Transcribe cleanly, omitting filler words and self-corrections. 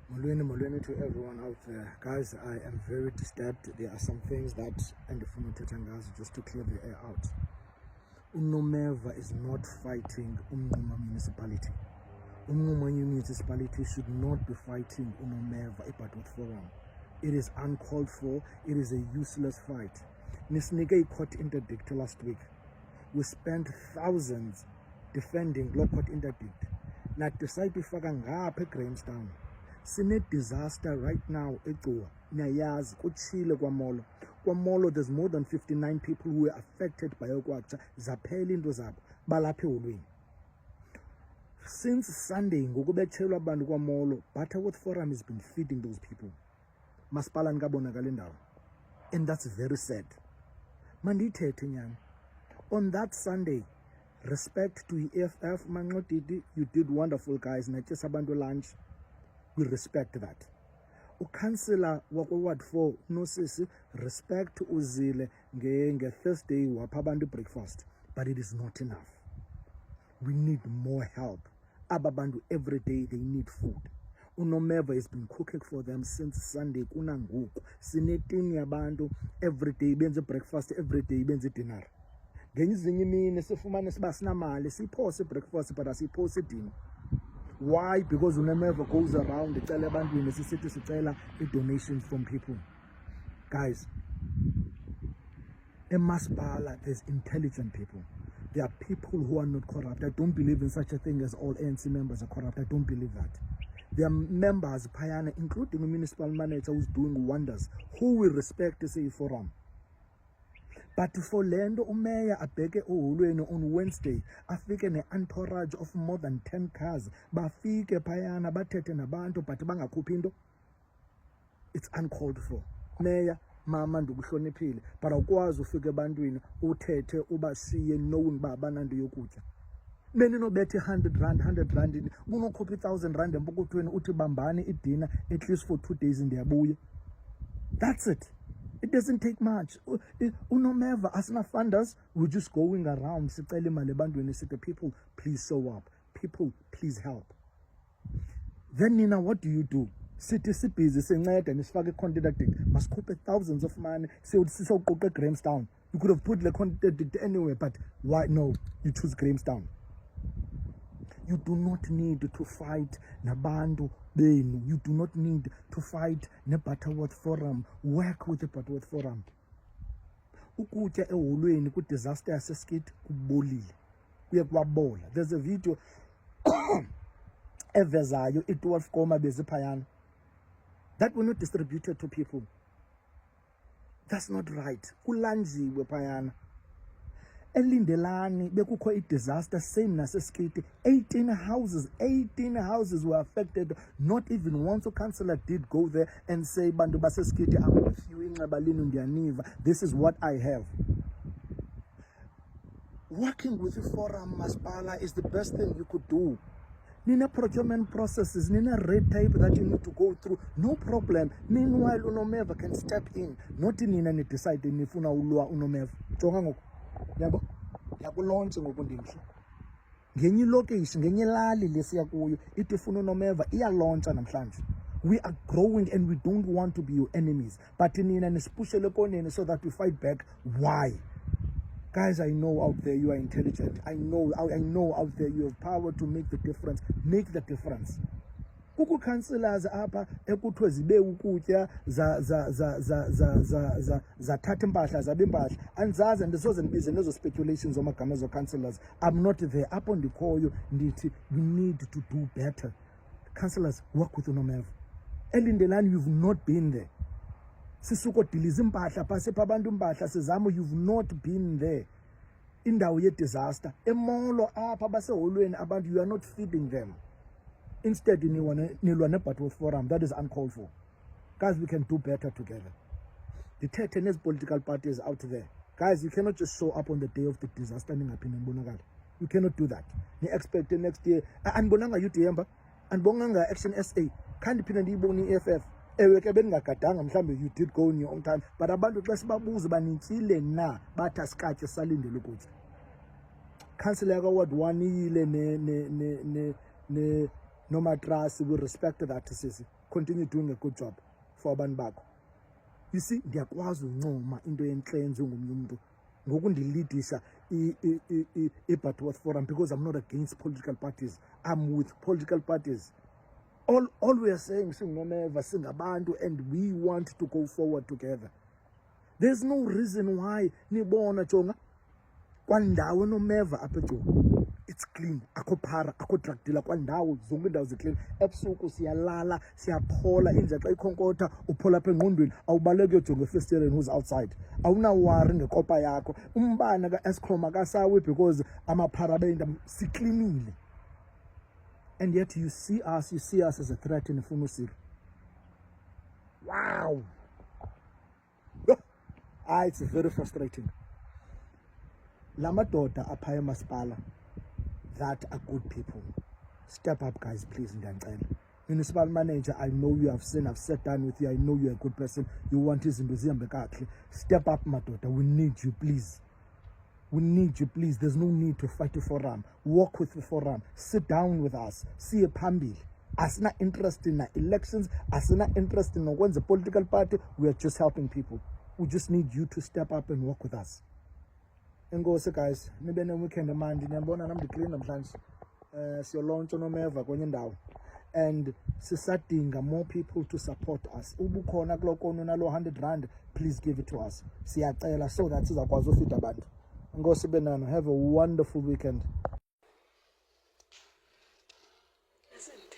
Molweni to everyone out there. Guys, I am very disturbed. There are some things that, and just to clear the air out. Unomeva is not fighting Umnquma municipality. Umnquma municipality should not be fighting Unomeva Epadwood Forum. It is uncalled for. It is a useless fight. Nisnike court interdict last week. We spent thousands defending law court interdict. Na decide to ngapha Grahamstown. Sine disaster right now eCuwa. Niyayazi kuchile kwaMolo. KwaMolo there's more than 59 people who were affected by okwatsha zaphela into zabo balapha eholweni. Since Sunday ngokubetshelwa abantu kwaMolo, Butterworth Forum has been feeding those people. Masipala nikabonakala indawo. And that's very sad. Mandithethe nyana. On that Sunday, respect to EFF Manqodidi, you did wonderful guys. Natyisa abantu lunch. We respect that. Ukansela wako Ward 4 nosisi respect uzile nge Thursday wapha abantu breakfast, but it is not enough. We need more help. Ababantu every day they need food. Unomeva has been cooking for them since Sunday kunangoku. Sinetini yabantu every day benze breakfast, every day benze dinner. Ngezinye imini sifumane siba sinamali siphose breakfast but asiphose dinner. Why? Because Unomeva goes around icela ebantwini sisithi sicela donations from people. Guys, in Masipala there's intelligent people. There are people who are not corrupt. I don't believe in such a thing as all ANC members are corrupt. I don't believe that. There are members, Payana, including the municipal manager who's doing wonders, who we respect to say forum. But for Lendo Umeya abeke oholweni on Wednesday, afike an entourage of more than 10 cars. Bafike Payana bathethe nabantu but bangakhuphi into. It's uncalled for. Mayor, mama ndikuhloniphile, but awukwazi ufike ebantwini uthethe ubashiye knowing uba abananto yokutya. Beninobethe 100 rand, unokhupha 1,000 rand empokothweni uthi bambani idina at least for 2 days ndiyabuya. That's it. It doesn't take much. Unomeva asina funders, we're just going around sicela imali ebantwini sithi people please show up. People please help. Then Nina, what do? City busy sinceda nisifake contracting. Masikhuphe thousands of money sisawuquqa Grahamstown. You could have put the contract anywhere, but why no? You choose Grahamstown. You do not need to fight nabantu benu. You do not need to fight ne Butterworth Forum. Work with the Butterworth Forum. Ukutya eholweni ku disaster yaseskit kubolile. Kuye kwabola. There's a video evezayo i-12 koma beziphayana that were not distributed to people. That's not right. Kulanjiwe phayana. Elindelani bekukho i-disaster same naseskiti. 18 houses were affected. Not even once a councillor did go there and say bantu baseskiti, I'm with you inxabalini ndiyaniva. This is what I have. Working with the forum Masipala is the best thing you could do. Nina procurement processes, Nina red tape that you need to go through, no problem. Meanwhile, Unomeva can step in. Not Nina ni decide nifuna ulwa Unomeva. Jonga ngoku. Yabo? Yakulonche ngoku ndimhle. Ngenye location, ngenye lali lesiya kuyo, ithi funa Unomeva iyaloncha namhlanje. We are growing and we don't want to be your enemies. But Nina nispushele koneni so that we fight back. Why? Guys, I know out there you are intelligent. I know out there you have power to make the difference. Make the difference. Kuku councillors apa ekuthiwe zibe ukutya zathatha impahla zabe impahla. Andizazi andisoze ndibize nezo speculations omagama ezo councillors. I'm not there. Apho ndikhoyo ndithi we need to do better. Councillors, work with Unomeva. Elindelani, you've not been there. Sisuko diliza impahla pasepha abantu impahla sizamo, you've not been there. Indawo ye disaster emolo apha baseholweni abantu, you are not feeding them. Instead nilwa ne Butterworth Forum. That is uncalled for. Guys, we can do better together. The 10 political parties out there, guys, you cannot just show up on the day of the disaster ningaphinde nibonakala. You cannot do that. Ni expect next year anibonanga UDM anibonanga Action SA kandi phinde ndiyiboni EFF. Ewe ke beningagadanga mhlambe you did go in your own time, but abantu xa sibabuza banintsile na bathi asikatye salindele ukutya. Councillor ka Ward 1 iyile No matrasi, we respect that, sisi. Continue doing a good job for abantu bakho. You see, ndiyakwazi uncoma into entle yenziwe ngomnye umuntu ngokundilidisha i-Butterworth Forum, because I'm not against political parties. I'm with political parties. All we are saying, singoNomeva, singabantu, and we want to go forward together. There's no reason why nibona jonga kwandawo Nomeva apha eCuba. It's clean. Akho para, akho drug dealer kwandawo, zonke indawo ziclean. Ebusuku siyalala, siyaphola, inja xa ikhonkotha uphola apha engqondweni, awubaleki uyojonga efestireni who's outside. Awunawari ngekopa yakho. Umbane ka-Eskom akasawi because amapara benda siklinile. And yet you see us as a threat in Funusir. Wow. It's very frustrating. Lamadoda apaya Maspala, that are good people. Step up, guys, please. Municipal manager, I know you have seen, I've sat down with you, I know you're a good person. You want his in Bekakli. Step up, my daughter. We need you, please. We need you, please. There's no need to fight the forum. Walk with the forum. Sit down with us. See a pambil. As not interested in elections, as not interested in one's a political party, we are just helping people. We just need you to step up and walk with us. And go, guys. Maybe no weekend man. Niyambona nam declare namhlanje. Siyo launch Nomeva kwenye ndawo. And sisadinga more people to support us. Ubukhona kuloko nalo 100 rand, please give it to us. Siyacela so that sizakwazi ufita abantu. Ngosi Benano, have a wonderful weekend. Isn't